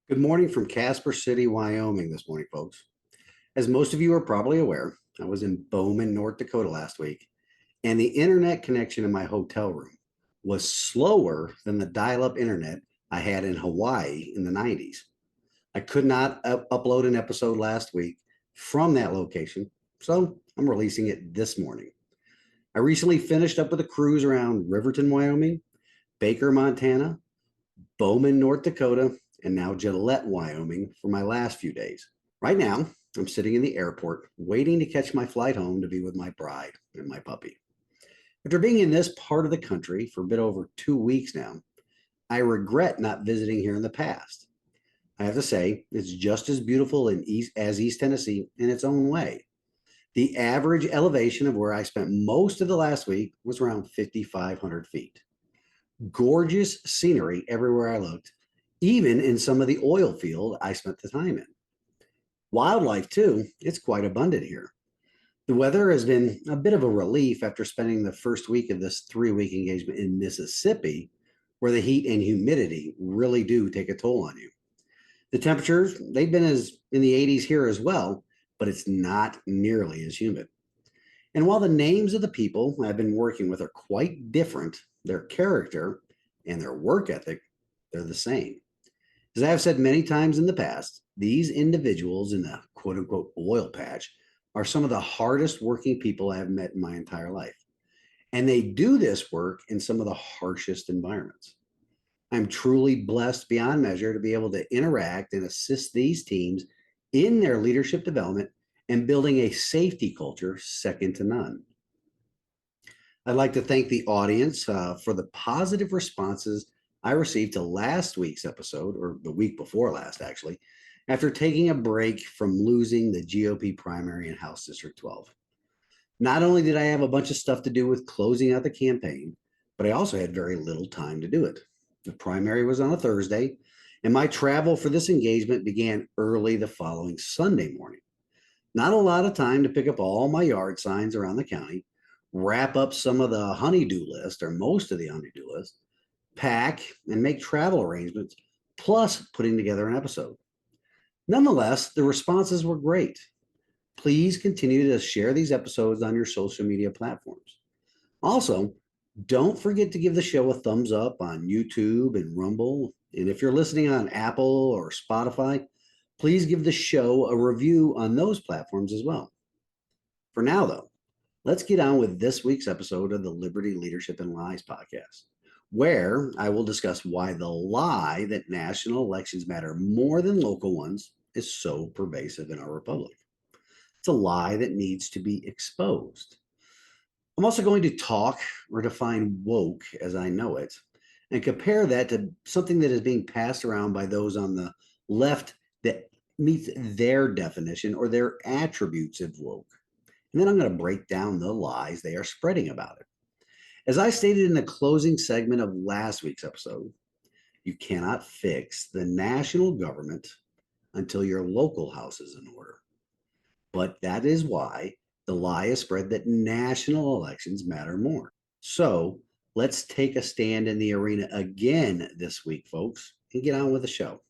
Good morning from Casper City, Wyoming this morning, folks. As most of you are probably aware, I was in Bowman, North Dakota last week, and the internet connection in my hotel room was slower than the dial-up internet I had in Hawaii in the 90s. I could not upload an episode last week from that location, so I'm releasing it this morning. I recently finished up with a cruise around Riverton, Wyoming, Baker, Montana, Bowman, North Dakota, and now Gillette, Wyoming for my last few days. Right now, I'm sitting in the airport waiting to catch my flight home to be with my bride and my puppy. After being in this part of the country for a bit over 2 weeks now, I regret not visiting here in the past. I have to say, it's just as beautiful as East Tennessee in its own way. The average elevation of where I spent most of the last week was around 5,500 feet. Gorgeous scenery everywhere I looked, even in some of the oil field I spent the time in. Wildlife, too, it's quite abundant here. The weather has been a bit of a relief after spending the first week of this 3 week engagement in Mississippi, where the heat and humidity really do take a toll on you. The temperatures, they've been as in the 80s here as well, but it's not nearly as humid. And while the names of the people I've been working with are quite different, their character and their work ethic, they're the same. As I have said many times in the past, these individuals in the quote unquote oil patch are some of the hardest working people I have met in my entire life. And they do this work in some of the harshest environments. I'm truly blessed beyond measure to be able to interact and assist these teams in their leadership development and building a safety culture second to none. I'd like to thank the audience for the positive responses I received to last week's episode, or the week before last, actually, after taking a break from losing the GOP primary in House District 12. Not only did I have a bunch of stuff to do with closing out the campaign, but I also had very little time to do it. The primary was on a Thursday, and my travel for this engagement began early the following Sunday morning. Not a lot of time to pick up all my yard signs around the county, wrap up some of the honeydew list or most of the honeydew list, pack and make travel arrangements, plus putting together an episode. Nonetheless, the responses were great. Please continue to share these episodes on your social media platforms. Also, don't forget to give the show a thumbs up on YouTube and Rumble. And if you're listening on Apple or Spotify, please give the show a review on those platforms as well. For now, though, let's get on with this week's episode of the Liberty, Leadership, and Lies podcast, where I will discuss why the lie that national elections matter more than local ones is so pervasive in our republic. It's a lie that needs to be exposed. I'm also going to talk or define woke as I know it and compare that to something that is being passed around by those on the left that meets their definition or their attributes of woke. And then I'm going to break down the lies they are spreading about it. As I stated in the closing segment of last week's episode, you cannot fix the national government until your local house is in order. But that is why the lie is spread that national elections matter more. So let's take a stand in the arena again this week, folks, and get on with the show.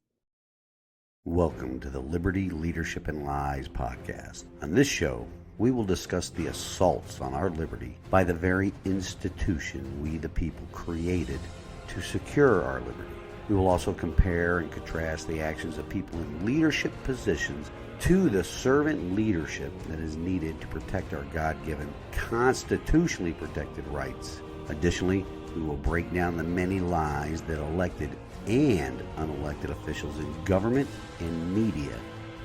Welcome to the Liberty, Leadership, and Lies podcast. On this show, we will discuss the assaults on our liberty by the very institution we the people created to secure our liberty. We will also compare and contrast the actions of people in leadership positions to the servant leadership that is needed to protect our God-given, constitutionally protected rights. Additionally, we will break down the many lies that elected and unelected officials in government and media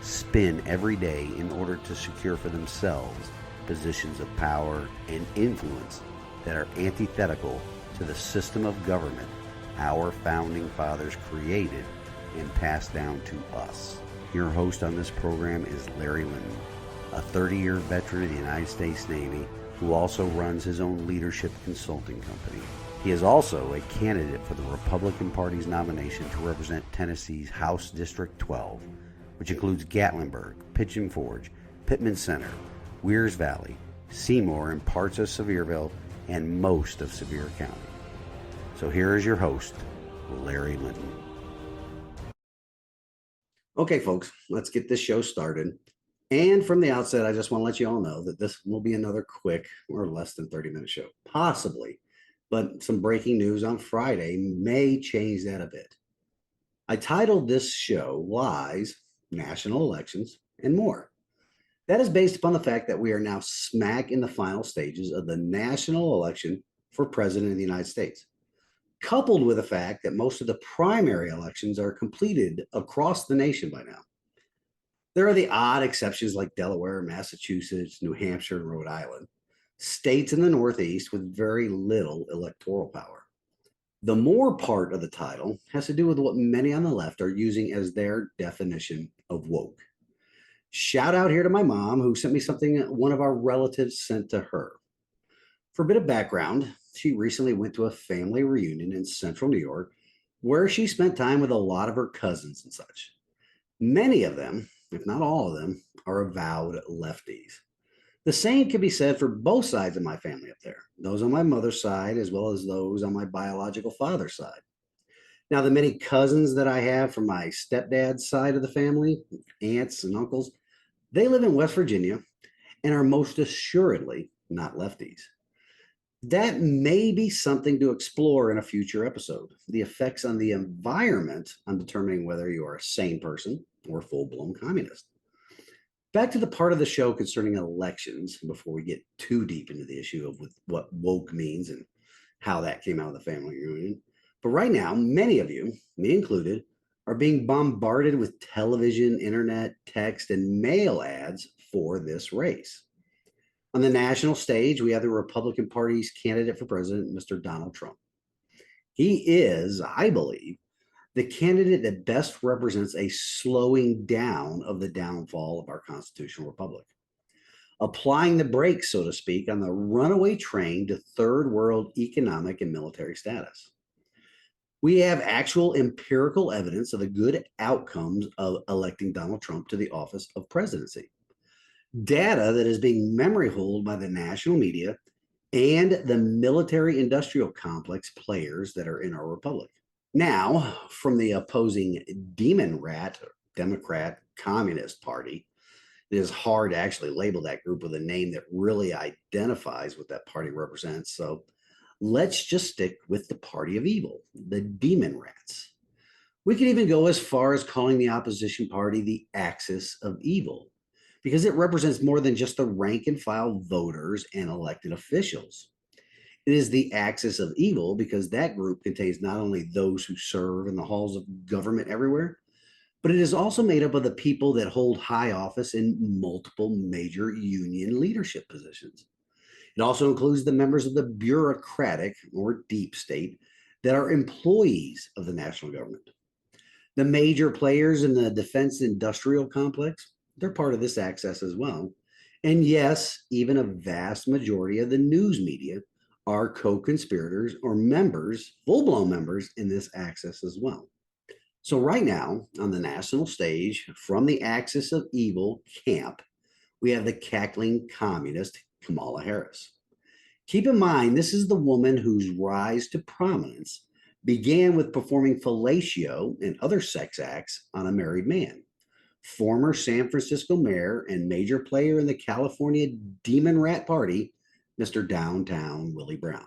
spin every day in order to secure for themselves positions of power and influence that are antithetical to the system of government our founding fathers created and passed down to us. Your host on this program is Larry Linton, a 30-year veteran of the United States Navy who also runs his own leadership consulting company. He is also a candidate for the Republican Party's nomination to represent Tennessee's House District 12, which includes Gatlinburg, Pigeon Forge, Pittman Center, Wears Valley, Seymour, and parts of Sevierville, and most of Sevier County. So here is your host, Larry Linton. Okay, folks, let's get this show started. And from the outset, I just want to let you all know that this will be another quick or less than 30-minute show, possibly. But some breaking news on Friday may change that a bit. I titled this show Lies, National Elections, and More. That is based upon the fact that we are now smack in the final stages of the national election for President of the United States, coupled with the fact that most of the primary elections are completed across the nation by now. There are the odd exceptions like Delaware, Massachusetts, New Hampshire, and Rhode Island, states in the Northeast with very little electoral power. The more part of the title has to do with what many on the left are using as their definition of woke. Shout out here to my mom, who sent me something one of our relatives sent to her. For a bit of background, she recently went to a family reunion in central New York where she spent time with a lot of her cousins and such. Many of them, if not all of them, are avowed lefties. The same can be said for both sides of my family up there, those on my mother's side as well as those on my biological father's side. Now, the many cousins that I have from my stepdad's side of the family, aunts and uncles, they live in West Virginia and are most assuredly not lefties. That may be something to explore in a future episode. The effects on the environment on determining whether you are a sane person or a full-blown communist. Back to the part of the show concerning elections before we get too deep into the issue of what woke means and how that came out of the family reunion. But right now, many of you, me included, are being bombarded with television, internet, text, and mail ads for this race. On the national stage, we have the Republican Party's candidate for president, Mr. Donald Trump. He is, I believe, the candidate that best represents a slowing down of the downfall of our constitutional republic, applying the brakes, so to speak, on the runaway train to third world economic and military status. We have actual empirical evidence of the good outcomes of electing Donald Trump to the office of presidency. Data that is being memory holed by the national media and the military industrial complex players that are in our republic. Now, from the opposing demon rat, Democrat, Communist Party, it is hard to actually label that group with a name that really identifies what that party represents. So let's just stick with the party of evil, the demon rats. We could even go as far as calling the opposition party the axis of evil, because it represents more than just the rank and file voters and elected officials. It is the axis of evil because that group contains not only those who serve in the halls of government everywhere, but it is also made up of the people that hold high office in multiple major union leadership positions. It also includes the members of the bureaucratic or deep state that are employees of the national government. The major players in the defense industrial complex, they're part of this axis as well. And yes, even a vast majority of the news media are co-conspirators or members, full-blown members in this axis as well. So right now on the national stage, from the axis of evil camp, we have the cackling communist Kamala Harris. Keep in mind, this is the woman whose rise to prominence began with performing fellatio and other sex acts on a married man. Former San Francisco mayor and major player in the California Demon Rat Party, Mr. Downtown Willie Brown.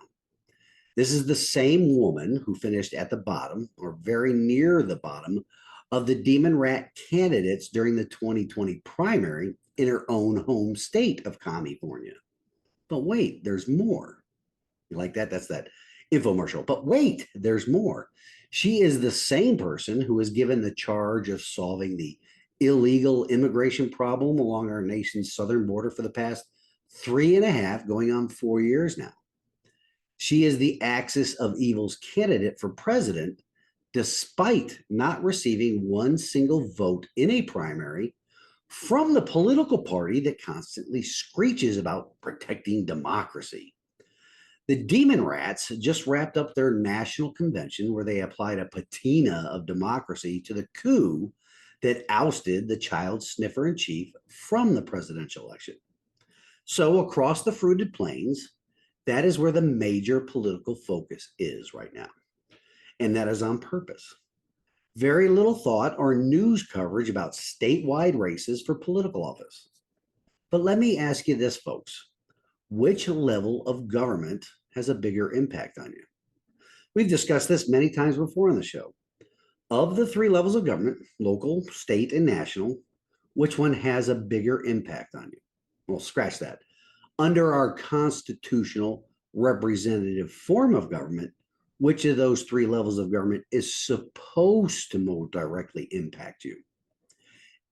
This is the same woman who finished at the bottom or very near the bottom of the Demon Rat candidates during the 2020 primary in her own home state of California. But wait, there's more. You like that? That's that infomercial. But wait, there's more. She is the same person who was given the charge of solving the illegal immigration problem along our nation's southern border for the past 3.5, going on 4 years now. She is the axis of evil's candidate for president, despite not receiving one single vote in a primary from the political party that constantly screeches about protecting democracy. The Demon Rats just wrapped up their national convention where they applied a patina of democracy to the coup that ousted the child sniffer in chief from the presidential election. So across the fruited plains, that is where the major political focus is right now. And that is on purpose. Very little thought or news coverage about statewide races for political office. But let me ask you this, folks. Which level of government has a bigger impact on you? We've discussed this many times before on the show. Of the three levels of government, local, state, and national, which one has a bigger impact on you? Well, scratch that. Under our constitutional representative form of government, which of those three levels of government is supposed to more directly impact you?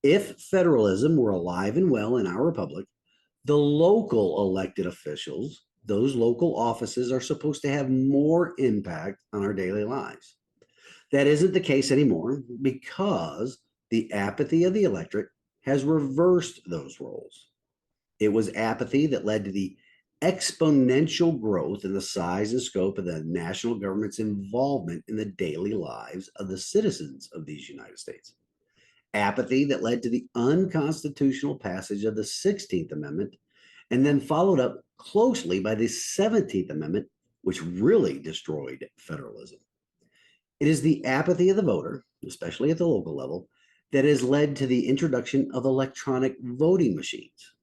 If federalism were alive and well in our republic, the local elected officials, those local offices, are supposed to have more impact on our daily lives. That isn't the case anymore because the apathy of the electorate has reversed those roles. It was apathy that led to the exponential growth in the size and scope of the national government's involvement in the daily lives of the citizens of these United States. Apathy that led to the unconstitutional passage of the 16th Amendment, and then followed up closely by the 17th Amendment, which really destroyed federalism. It is the apathy of the voter, especially at the local level, that has led to the introduction of electronic voting machines.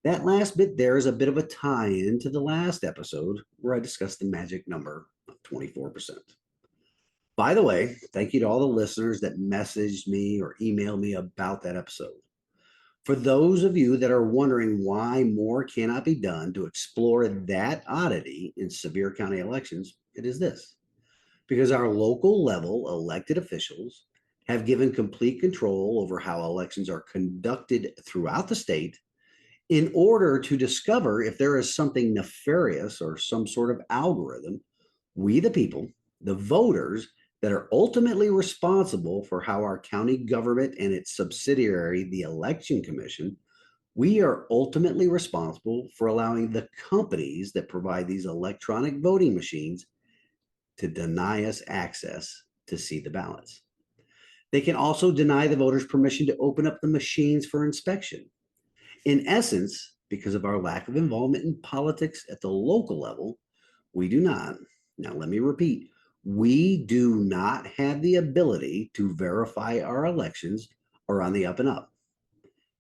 That last bit there is a bit of a tie-in to the last episode where I discussed the magic number of 24%. By the way, thank you to all the listeners that messaged me or emailed me about that episode. For those of you that are wondering why more cannot be done to explore that oddity in Sevier County elections, it is this. Because our local level elected officials have given complete control over how elections are conducted throughout the state in order to discover if there is something nefarious or some sort of algorithm. We, the people, the voters, that are ultimately responsible for how our county government and its subsidiary, the Election Commission, we are ultimately responsible for allowing the companies that provide these electronic voting machines to deny us access to see the ballots. They can also deny the voters permission to open up the machines for inspection. In essence, because of our lack of involvement in politics at the local level, we do not, now let me repeat, we do not have the ability to verify our elections are on the up and up.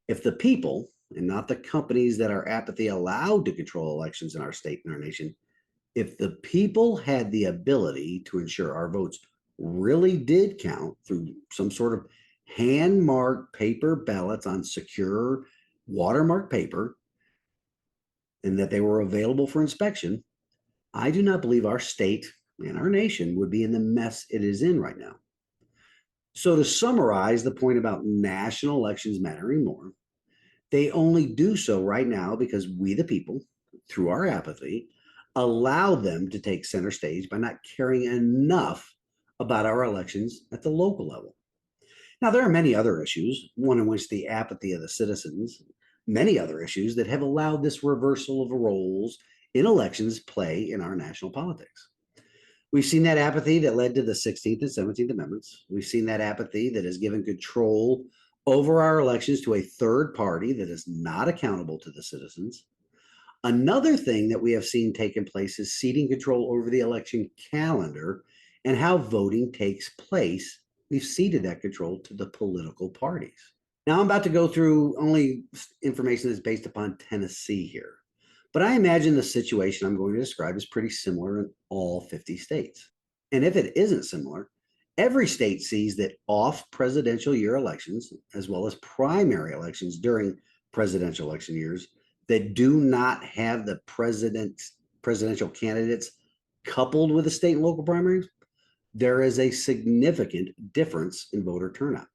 If the people, and not the companies that are apathy allowed to control elections in our state and our nation, if the people had the ability to ensure our votes really did count through some sort of hand-marked paper ballots on secure watermark paper, and that they were available for inspection, I do not believe our state and our nation would be in the mess it is in right now. So to summarize the point about national elections mattering more, they only do so right now because we, the people, through our apathy, allow them to take center stage by not caring enough about our elections at the local level. Now, there are many other issues, one in which the apathy of the citizens, many other issues that have allowed this reversal of roles in elections play in our national politics. We've seen that apathy that led to the 16th and 17th Amendments. We've seen that apathy that has given control over our elections to a third party that is not accountable to the citizens. Another thing that we have seen taking place is ceding control over the election calendar and how voting takes place. We've ceded that control to the political parties. Now, I'm about to go through only information that's based upon Tennessee here, but I imagine the situation I'm going to describe is pretty similar in all 50 states. And if it isn't similar, every state sees that off presidential year elections, as well as primary elections during presidential election years, that do not have the presidential candidates coupled with the state and local primaries, there is a significant difference in voter turnout.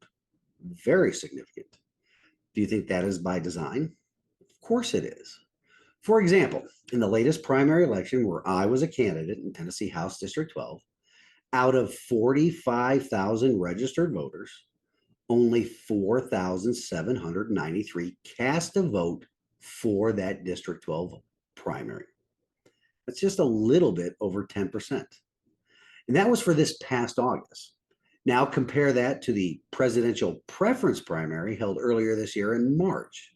Very significant. Do you think that is by design? Of course it is. For example, in the latest primary election where I was a candidate in Tennessee House District 12, out of 45,000 registered voters, only 4,793 cast a vote for that District 12 primary. That's just a little bit over 10%. And that was for this past August. Now compare that to the presidential preference primary held earlier this year in March.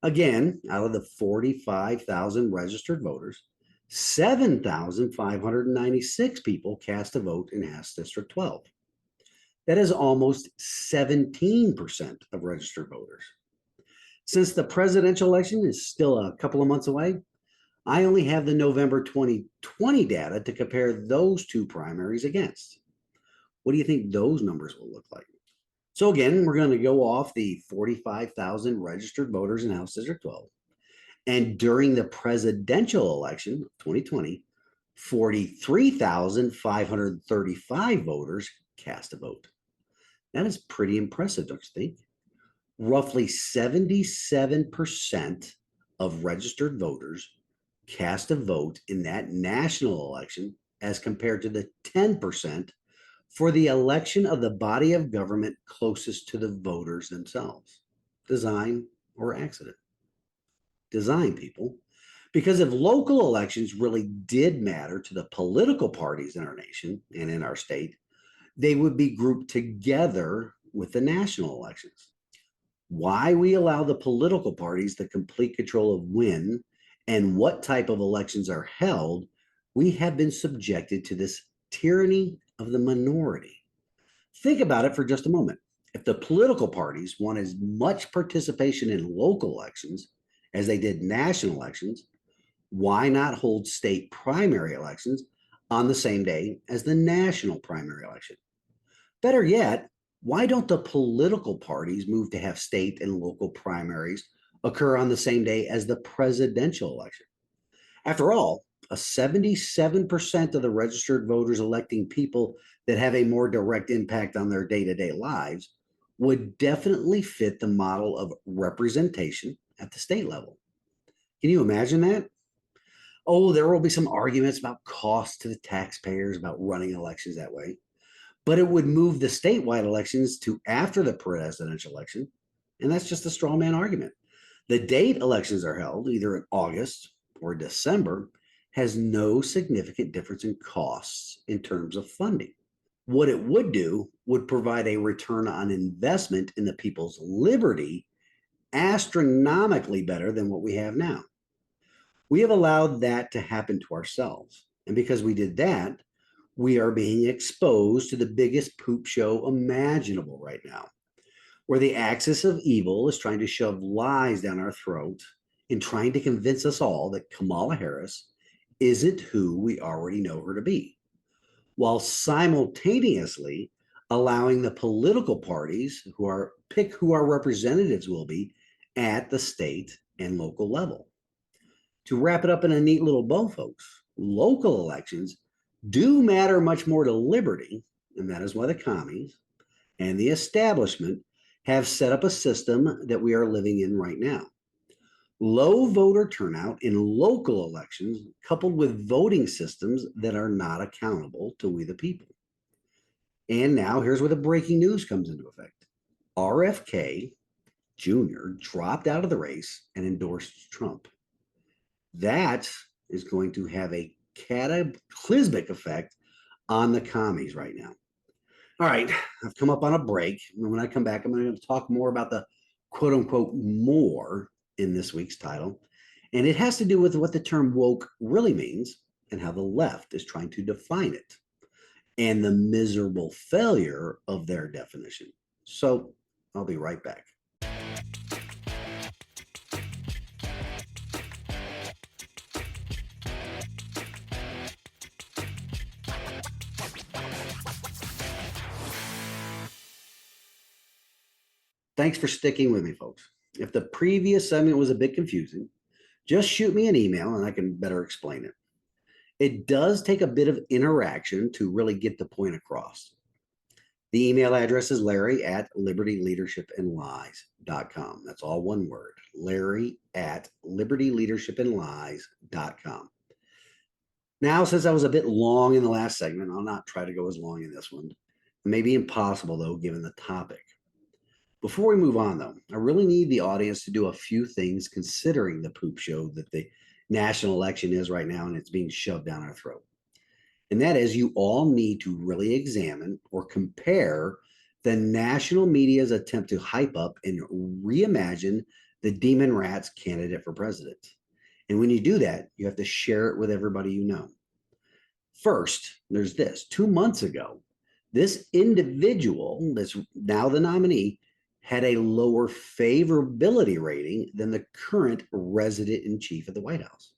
Again, out of the 45,000 registered voters, 7,596 people cast a vote in House District 12. That is almost 17% of registered voters. Since the presidential election is still a couple of months away, I only have the November 2020 data to compare those two primaries against. What do you think those numbers will look like? So again, we're going to go off the 45,000 registered voters in House District 12. And during the presidential election of 2020, 43,535 voters cast a vote. That is pretty impressive, don't you think? Roughly 77% of registered voters cast a vote in that national election as compared to the 10% for the election of the body of government closest to the voters themselves. Design or accident? Design, people. Because if local elections really did matter to the political parties in our nation and in our state, they would be grouped together with the national elections. Why we allow the political parties the complete control of when and what type of elections are held, we have been subjected to this tyranny of the minority. Think about it for just a moment. If the political parties want as much participation in local elections as they did national elections, why not hold state primary elections on the same day as the national primary election? Better yet, why don't the political parties move to have state and local primaries occur on the same day as the presidential election? After all, a 77% of the registered voters electing people that have a more direct impact on their day-to-day lives would definitely fit the model of representation at the state level. Can you imagine that? Oh, there will be some arguments about costs to the taxpayers about running elections that way, but it would move the statewide elections to after the presidential election, and that's just a straw man argument. The date elections are held, either in August or December, has no significant difference in costs in terms of funding. What it would do would provide a return on investment in the people's liberty astronomically better than what we have now. We have allowed that to happen to ourselves. And because we did that, we are being exposed to the biggest poop show imaginable right now, where the axis of evil is trying to shove lies down our throat and trying to convince us all that Kamala Harris isn't who we already know her to be, while simultaneously allowing the political parties pick who our representatives will be at the state and local level. To wrap it up in a neat little bow, folks, local elections do matter much more to liberty, and that is why the commies and the establishment have set up a system that we are living in right now. Low voter turnout in local elections, coupled with voting systems that are not accountable to we the people. And now here's where the breaking news comes into effect. RFK Jr. dropped out of the race and endorsed Trump. That is going to have a cataclysmic effect on the commies right now. All right, I've come up on a break. And when I come back, I'm going to talk more about the quote unquote more in this week's title. And it has to do with what the term woke really means and how the left is trying to define it and the miserable failure of their definition. So I'll be right back. Thanks for sticking with me, folks. If the previous segment was a bit confusing, just shoot me an email and I can better explain it. It does take a bit of interaction to really get the point across. The email address is larry@libertyleadershipandlies.com. That's all one word, larry@libertyleadershipandlies.com. Now, since I was a bit long in the last segment, I'll not try to go as long in this one. It may be impossible, though, given the topic. Before we move on, though, I really need the audience to do a few things considering the poop show that the national election is right now and it's being shoved down our throat. And that is, you all need to really examine or compare the national media's attempt to hype up and reimagine the Demon Rats candidate for president. And when you do that, you have to share it with everybody you know. First, there's this. 2 months ago, This individual that's now the nominee had a lower favorability rating than the current resident in chief of the White House.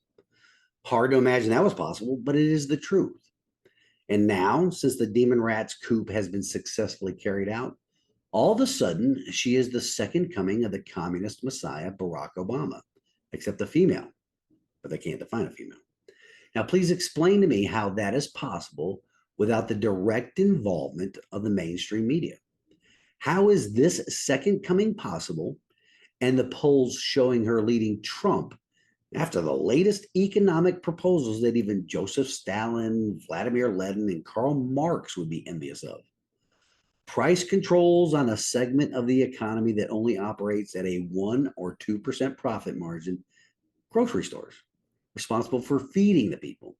Hard to imagine that was possible, but it is the truth. And now, since the Demon Rats coup has been successfully carried out, all of a sudden, she is the second coming of the communist messiah, Barack Obama, except a female, but they can't define a female. Now, please explain to me how that is possible without the direct involvement of the mainstream media. How is this second coming possible and the polls showing her leading Trump after the latest economic proposals that even Joseph Stalin, Vladimir Lenin, and Karl Marx would be envious of? Price controls on a segment of the economy that only operates at a 1 or 2% profit margin, grocery stores, responsible for feeding the people.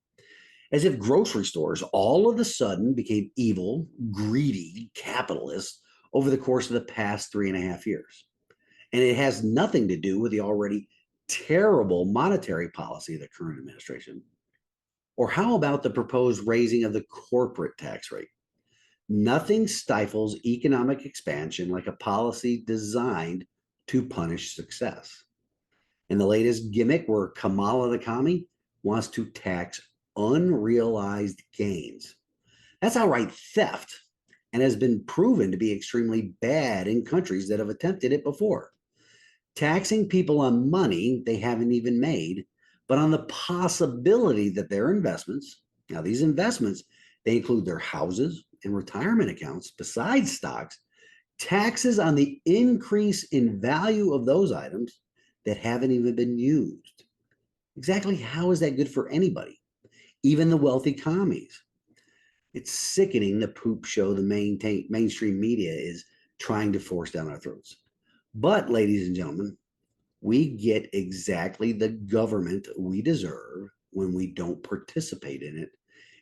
As if grocery stores all of a sudden became evil, greedy capitalists over the course of the past 3.5 years. And it has nothing to do with the already terrible monetary policy of the current administration. Or how about the proposed raising of the corporate tax rate? Nothing stifles economic expansion like a policy designed to punish success. And the latest gimmick where Kamala the commie wants to tax unrealized gains. That's outright theft and has been proven to be extremely bad in countries that have attempted it before. Taxing people on money they haven't even made, but on the possibility that their investments, now these investments, they include their houses and retirement accounts besides stocks, taxes on the increase in value of those items that haven't even been used. Exactly how is that good for anybody, even the wealthy commies? It's sickening the poop show the mainstream media is trying to force down our throats. But, ladies and gentlemen, we get exactly the government we deserve when we don't participate in it.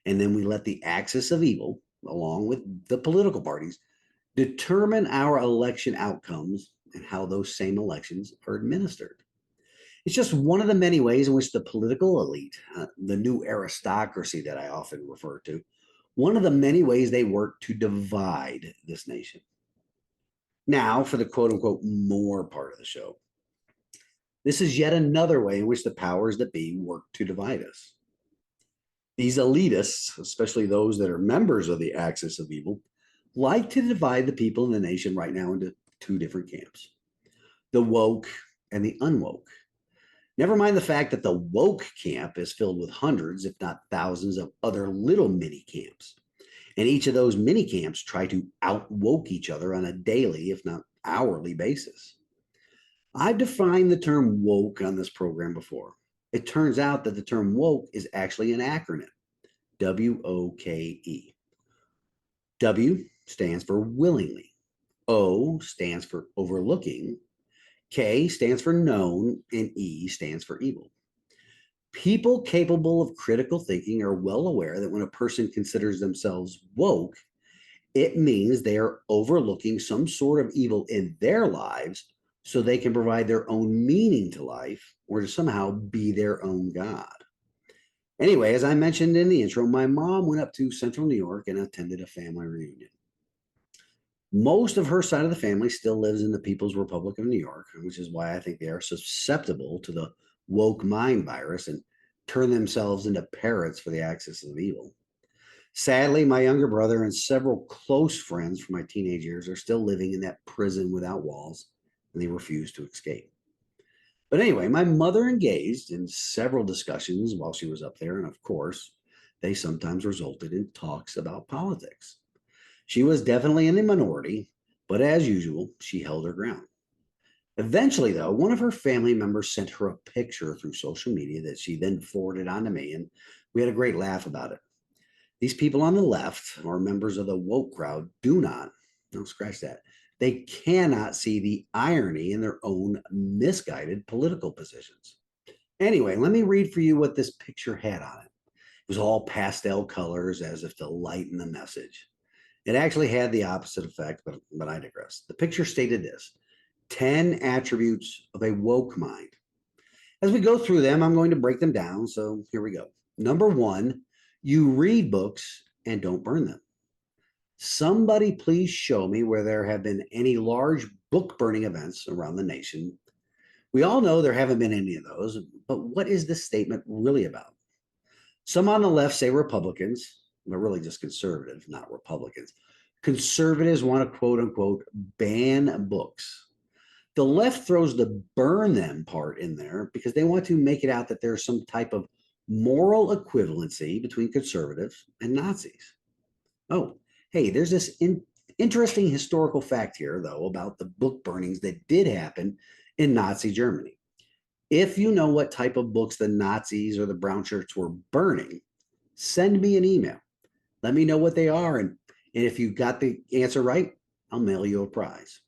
And then we let the axis of evil, along with the political parties, determine our election outcomes and how those same elections are administered. It's just one of the many ways in which the political elite, the new aristocracy that I often refer to, one of the many ways they work to divide this nation. Now, for the quote unquote more part of the show. This is yet another way in which the powers that be work to divide us. These elitists, especially those that are members of the axis of evil, like to divide the people in the nation right now into two different camps: the woke and the unwoke. Never mind the fact that the woke camp is filled with hundreds, if not thousands, of other little mini camps. And each of those mini camps try to outwoke each other on a daily, if not hourly basis. I've defined the term woke on this program before. It turns out that the term woke is actually an acronym, WOKE. W stands for willingly. O stands for overlooking. K stands for known, and E stands for evil. People capable of critical thinking are well aware that when a person considers themselves woke, it means they are overlooking some sort of evil in their lives so they can provide their own meaning to life or to somehow be their own God. Anyway, as I mentioned in the intro, my mom went up to Central New York and attended a family reunion. Most of her side of the family still lives in the People's Republic of New York, which is why I think they are susceptible to the woke mind virus and turn themselves into parrots for the axis of evil. Sadly, my younger brother and several close friends from my teenage years are still living in that prison without walls, and they refuse to escape. But anyway, my mother engaged in several discussions while she was up there, and of course, they sometimes resulted in talks about politics. She was definitely in the minority, but as usual, she held her ground. Eventually, though, one of her family members sent her a picture through social media that she then forwarded on to me, and we had a great laugh about it. These people on the left, or members of the woke crowd, do not, no, scratch that, they cannot see the irony in their own misguided political positions. Anyway, let me read for you what this picture had on it. It was all pastel colors as if to lighten the message. It actually had the opposite effect, but I digress. The picture stated this: 10 attributes of a woke mind. As we go through them, I'm going to break them down. So here we go. Number one, you read books and don't burn them. Somebody please show me where there have been any large book burning events around the nation. We all know there haven't been any of those, but what is this statement really about? Some on the left say Republicans, they're really just conservatives, not Republicans. Conservatives want to quote unquote ban books. The left throws the burn them part in there because they want to make it out that there's some type of moral equivalency between conservatives and Nazis. Oh, hey, there's this interesting historical fact here, though, about the book burnings that did happen in Nazi Germany. If you know what type of books the Nazis or the brown shirts were burning, send me an email. Let me know what they are. And if you got the answer right, I'll mail you a prize.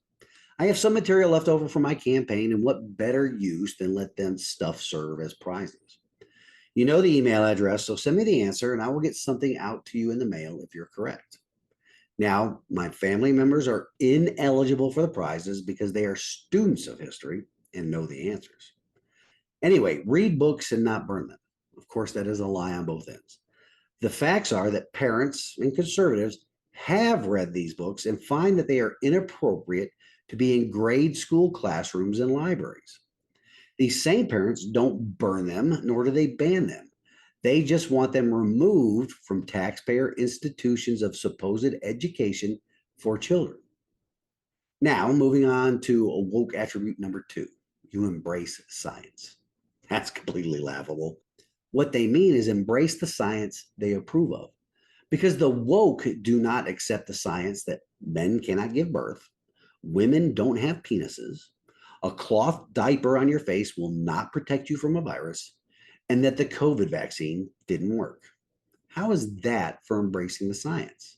I have some material left over from my campaign, and what better use than let them stuff serve as prizes? You know the email address, so send me the answer and I will get something out to you in the mail if you're correct. Now, my family members are ineligible for the prizes because they are students of history and know the answers. Anyway, read books and not burn them. Of course, that is a lie on both ends. The facts are that parents and conservatives have read these books and find that they are inappropriate to be in grade school classrooms and libraries. These same parents don't burn them, nor do they ban them. They just want them removed from taxpayer institutions of supposed education for children. Now, moving on to a woke attribute number 2, you embrace science. That's completely laughable. What they mean is embrace the science they approve of. Because the woke do not accept the science that men cannot give birth, women don't have penises, a cloth diaper on your face will not protect you from a virus, and that the COVID vaccine didn't work. How is that for embracing the science?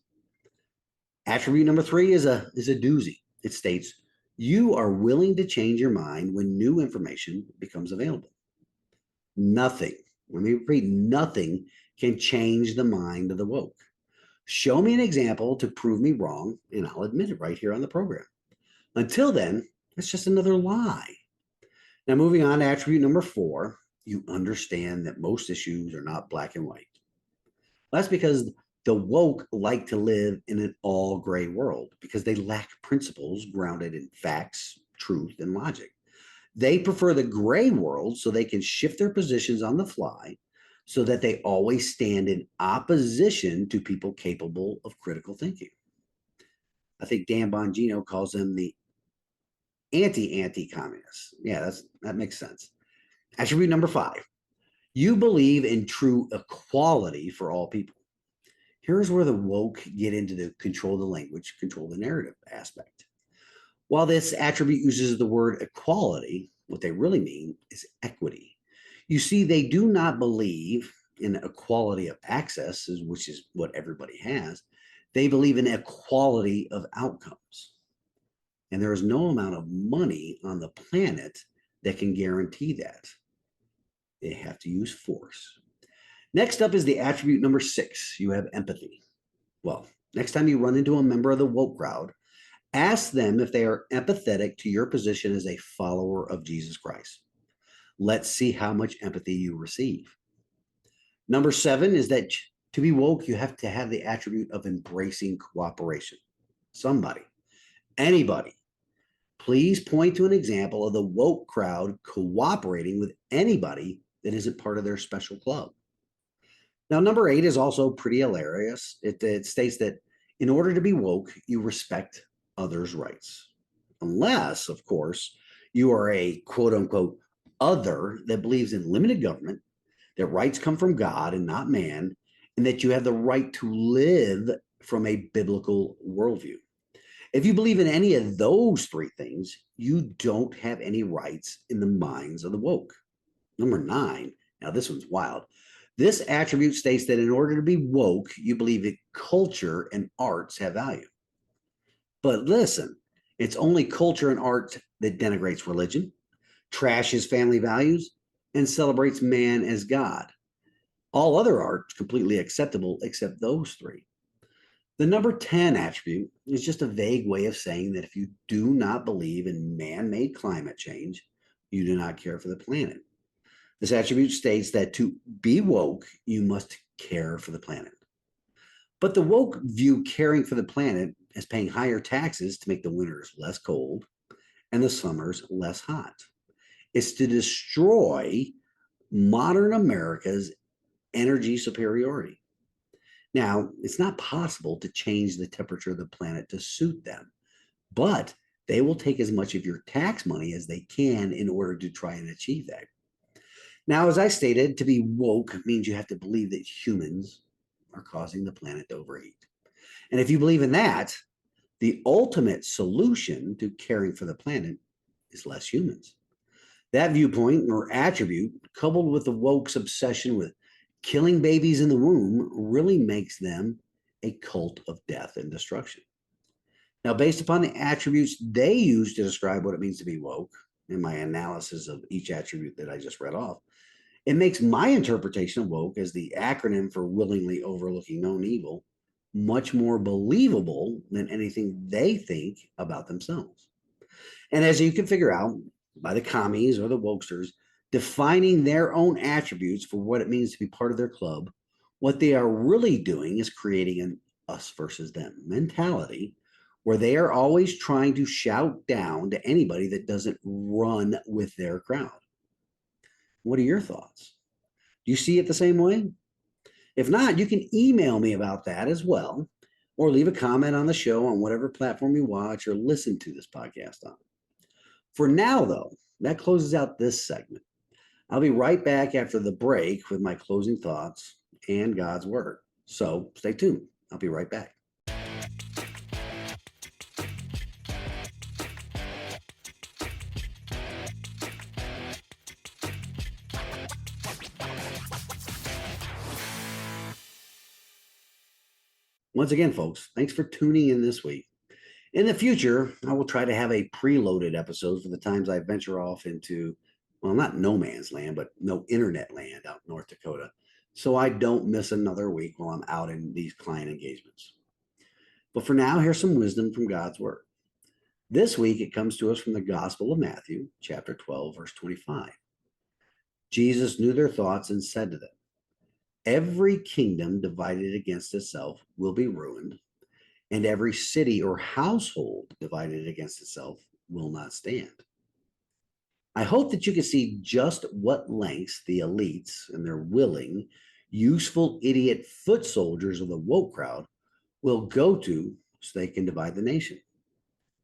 Attribute number 3 is a doozy. It states, you are willing to change your mind when new information becomes available. Nothing, let me repeat, nothing can change the mind of the woke. Show me an example to prove me wrong, and I'll admit it right here on the program. Until then, it's just another lie. Now, moving on to attribute number 4, you understand that most issues are not black and white. That's because the woke like to live in an all gray world because they lack principles grounded in facts, truth, and logic. They prefer the gray world so they can shift their positions on the fly so that they always stand in opposition to people capable of critical thinking. I think Dan Bongino calls them the anti-communists. Yeah, that makes sense. Attribute number 5, you believe in true equality for all people. Here's where the woke get into the control the language, control the narrative aspect. While this attribute uses the word equality, what they really mean is equity. You see, they do not believe in equality of access, which is what everybody has. They believe in equality of outcomes. And there is no amount of money on the planet that can guarantee that. They have to use force. Next up is the attribute number 6. You have empathy. Well, next time you run into a member of the woke crowd, ask them if they are empathetic to your position as a follower of Jesus Christ. Let's see how much empathy you receive. Number 7 is that to be woke, you have to have the attribute of embracing cooperation. Somebody, anybody, please point to an example of the woke crowd cooperating with anybody that isn't part of their special club. Now, number 8 is also pretty hilarious. It states that in order to be woke, you respect others' rights. Unless, of course, you are a quote unquote other that believes in limited government, that rights come from God and not man, and that you have the right to live from a biblical worldview. If you believe in any of those 3 things, you don't have any rights in the minds of the woke. Number 9, now this one's wild. This attribute states that in order to be woke, you believe that culture and arts have value. But listen, it's only culture and art that denigrates religion, trashes family values, and celebrates man as God. All other art is completely acceptable except those 3. The number 10 attribute is just a vague way of saying that if you do not believe in man-made climate change, you do not care for the planet. This attribute states that to be woke, you must care for the planet. But the woke view caring for the planet as paying higher taxes to make the winters less cold and the summers less hot. It's to destroy modern America's energy superiority. Now, it's not possible to change the temperature of the planet to suit them, but they will take as much of your tax money as they can in order to try and achieve that. Now, as I stated, to be woke means you have to believe that humans are causing the planet to overheat. And if you believe in that, the ultimate solution to caring for the planet is less humans. That viewpoint or attribute, coupled with the woke's obsession with killing babies in the womb, really makes them a cult of death and destruction. Now, based upon the attributes they use to describe what it means to be woke, in my analysis of each attribute that I just read off, it makes my interpretation of woke as the acronym for willingly overlooking known evil much more believable than anything they think about themselves. And as you can figure out by the commies or the wokesters defining their own attributes for what it means to be part of their club, what they are really doing is creating an us versus them mentality where they are always trying to shout down to anybody that doesn't run with their crowd. What are your thoughts? Do you see it the same way? If not, you can email me about that as well, or leave a comment on the show on whatever platform you watch or listen to this podcast on. For now, though, that closes out this segment. I'll be right back after the break with my closing thoughts and God's Word. So stay tuned. I'll be right back. Once again, folks, thanks for tuning in this week. In the future, I will try to have a preloaded episode for the times I venture off into, well, not no man's land, but no internet land out in North Dakota, so I don't miss another week while I'm out in these client engagements. But for now, here's some wisdom from God's Word. This week, it comes to us from the Gospel of Matthew, chapter 12, verse 25. Jesus knew their thoughts and said to them, "Every kingdom divided against itself will be ruined, and every city or household divided against itself will not stand." I hope that you can see just what lengths the elites and their willing, useful idiot foot soldiers of the woke crowd will go to so they can divide the nation.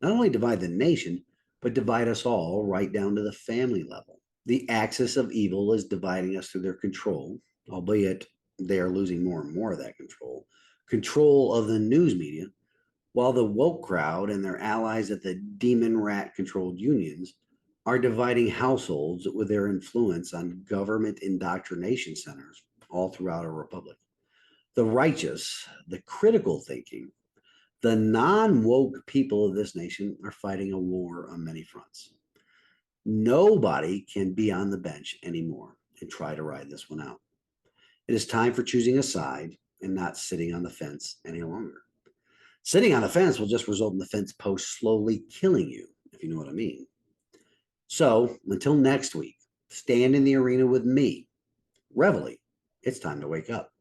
Not only divide the nation, but divide us all right down to the family level. The axis of evil is dividing us through their control, albeit they are losing more and more of that control of the news media, while the woke crowd and their allies at the demon rat controlled unions are dividing households with their influence on government indoctrination centers all throughout our republic. The righteous, the critical thinking, the non-woke people of this nation are fighting a war on many fronts. Nobody can be on the bench anymore and try to ride this one out. It is time for choosing a side and not sitting on the fence any longer. Sitting on the fence will just result in the fence post slowly killing you, if you know what I mean. So until next week, stand in the arena with me. Reveille, it's time to wake up.